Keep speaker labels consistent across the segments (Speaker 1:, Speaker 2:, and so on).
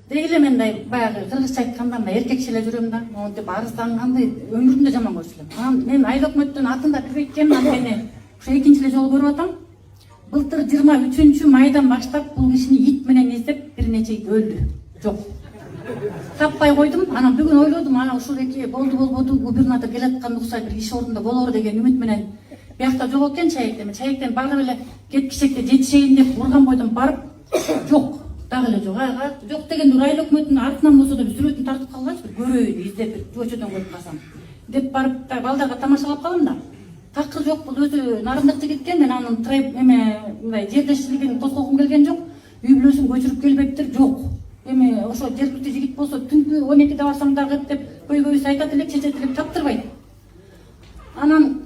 Speaker 1: деги эле мен баягы кыргызча айтканда мына эркекче эле жүрөм да, монтип арызданганды өмүрүмдө жаман көрчү элем. Анан мен айыл өкмөттүн атында кирбейт анан мени ушу экинчи эле жолу көрүп атам. Былтыр 23-майдан баштап бул кишини ит менен издеп бир нече ит өлдү. Жок. Таппай койдум. Анан бүгүн ойлодум, ана ушул эки болду губернатор келаткан уксай бир иш ордунда болор деген үмүт менен биякта жок экен чайектен. Чайектен барып эле кеткичекте жетишейин деп урган бойдон барып жок. Дагы эле жок. Жок дегенде айыл өкмөттүн артынан болсо да бир сүрөтүн тартып калганчы, бир көрөйүн, издеп бир көчөдөн көрүп калсам деп барып балдарга тамашалап калдым да. Такыр жок, бул өзү нарындык жигит экен. Мен анын мындай жердешчилигин козгогум келген жок. Үй бүлөсүн көчүрүп келбептир, жок. Эми ошо жергиликтүү жигит болсо түнкү 12-де барсаң дагы деп көйгөйүс айтат элек, чечет элек, таптырбайт. Анан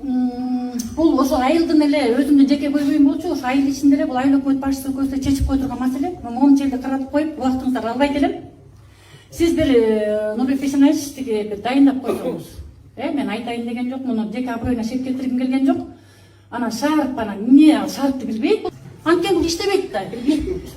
Speaker 1: бул ошо айылдын эле өзүмдүн жеке көйгөйүм болчу. Ошо айыл ичинде эле бул айыл өкмөт башчысы көздөй чечип кое турган маселе. Могу жерде каратып коюп, убактыңыздарды албайт элем. Сиз бир Нурбек Бейшенаевич бир дайындап койсоңуз. Мен айтайын деген жок, муну жеке аброюна шек келтиргим келген жок. Анан шаарп, эмне шаарпты билбейт. Анткени бул иштебейт да, билбейт.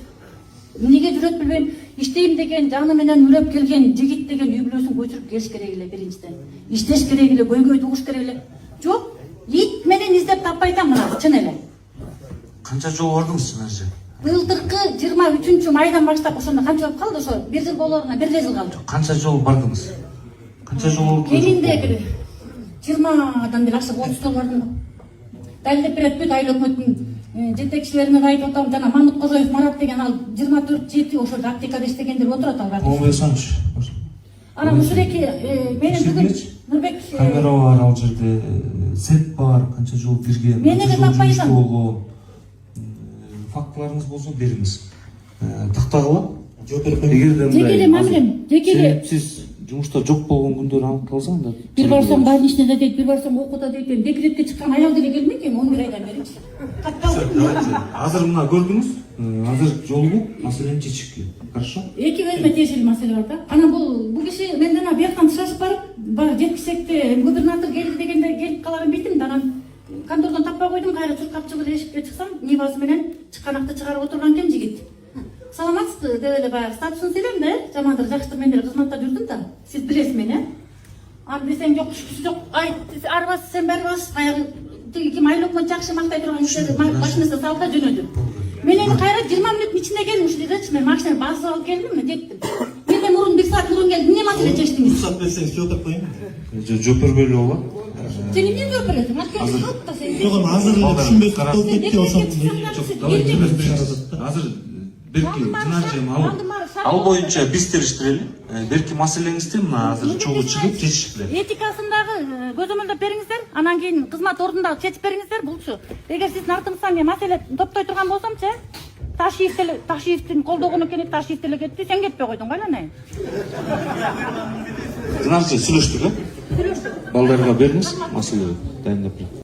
Speaker 1: Эмнеге жүрөт билбейм. Иштейм деген, жаны менен үрөп келген жигит деген үй бүлөсүн көчүрүп келиш керек эле биринчиден. Иштеш керек эле, көйгөй тугуш керек эле. Жок, ит менен издеп таппай атам мына, чын эле.
Speaker 2: Канча жол бардыңыз силерже?
Speaker 1: Былтыркы 23-майдан баштап ошондо канча болуп калды, ошо 1 жыл болоруна 1 жыл калды.
Speaker 2: Канча жол бардыңыз? Канча жол болуп калды?
Speaker 1: Кеминде бир 20-дан бир ашык 30 жол бардым да. Далилдеп берет бүт айыл өкмөттүн жетекчилерине айтып атам, жана Мамыт Кожоев Марат деген ал 24-7 ошо аптекада иштегендер отурат алар.
Speaker 2: Ойлосоңуз.
Speaker 1: Анан ушул эки менин бүгүн Нурбек
Speaker 2: камера бар ал жерде, сет бар, канча жол кирген,
Speaker 1: канча жол
Speaker 2: болгон. Фактыларыңыз болсо бериңиз. Тактагыла?
Speaker 1: Жекеле мамилем, жекеле.
Speaker 2: Сиз жумушта жок болгон күндөр аныкталса анда.
Speaker 1: Бир барсам больничныйда дейт, бир барсам окууда дейт. Декретке чыккан аял деле келмейт экен, 11 айдан бери.
Speaker 2: Азыр мына көрдүңүз? Азыр жолугуп маселени чечишке. Хорошо?
Speaker 1: Эки өзүмө тиешелүү маселе бар да. Анан бул киши менден бияктан тышашып барып жеткисекте губернатор келди дегенде келип каларын билдим да. Анан контордон таппай койдум, кайра чуркап чыгып эшикке чыксам, нивасы менен чыканакты чыгарып отурган экен жигит. Саламатсызбы деп эле баягы статусун сөйлөйм да, жамандыр жакшытыр, мен деле кызматта жүрдүм да. Сиз билесиз мени, Аны десең жок, жок, арбасыз сен барбасыз, баягы ким айыл өкмөт жакшы мактай турган кишилерди машинасына салып да жөнөдү. Мен эми кайра 20 мүнөттүн ичинде келдим ушул жердечи, мен машинаны басып алып келдим, жеттим. Менден мурун 1 саат мурун келдим, эмне маселе чечтиңиз?
Speaker 3: Рұқсат берсеңіз жооп беріп коеюн.
Speaker 2: Жооп бербөйлү болот.
Speaker 1: Сен эмне жооп бересиң? Анткени калпта сен.
Speaker 3: Жок, азыр эле түшүнбөй калып кетти,
Speaker 2: Азыр берки жинажем ал боюнча биз териштирели. Берки маселеңизди мына азыр чогуу чыгып чечишкиле.
Speaker 1: Этикасындагы көзөмөлдөп бериңиздер, анан кийин кызмат ордундагы чечип бериңиздер булчу. Эгер сиздин артыңыздан маселе топтой турган болсомчу, Ташиевдин колдогону экен, Ташиев деле кетти, сен кетпей койдуң кайлана.
Speaker 2: Жинажы сүйлөштүк, балдарга бериңиз, маселе дайындап.